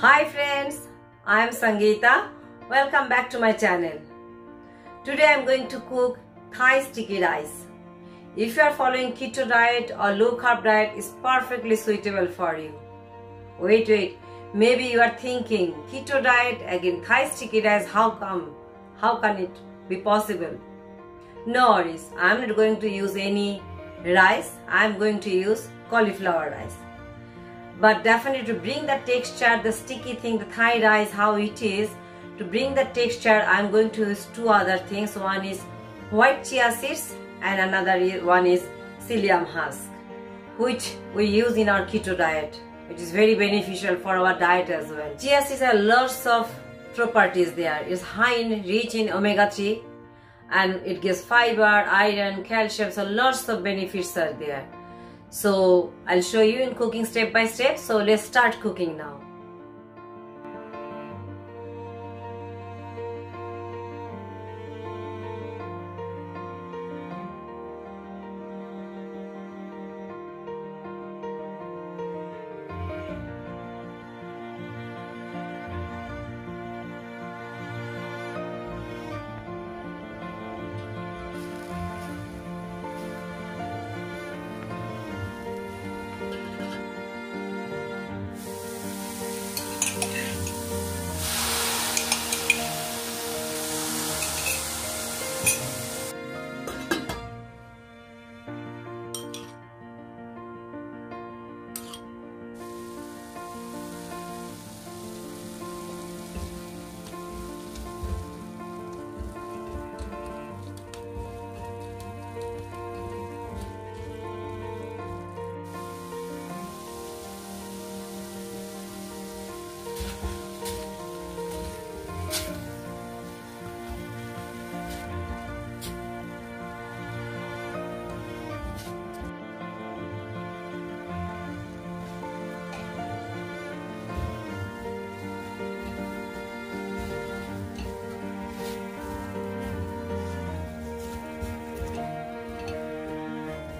Hi friends, I am Sangita. Welcome back to my channel. Today I am going to cook Thai sticky rice. If you are following keto diet or low carb diet, is perfectly suitable for you. Wait, maybe you are thinking keto diet again Thai sticky rice, how come? How can it be possible? No worries, I am not going to use any rice. I am going to use cauliflower rice. But definitely to bring the texture, the sticky thing, the Thai rice, how it is, to bring the texture, I am going to use two other things. One is white chia seeds and another one is psyllium husk, which we use in our keto diet, which is very beneficial for our diet as well. Chia seeds have lots of properties there. It's rich in omega-3 and it gives fiber, iron, calcium, so lots of benefits are there. So I'll show you in cooking step by step. So let's start cooking now.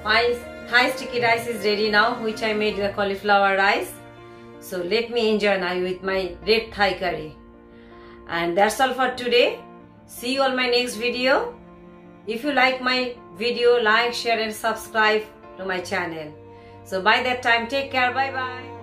My Thai sticky rice is ready now, which I made the cauliflower rice. So let me enjoy now with my red Thai curry. And that's all for today. See you on my next video. If you like my video, like, share and subscribe to my channel. So by that time, take care. Bye bye.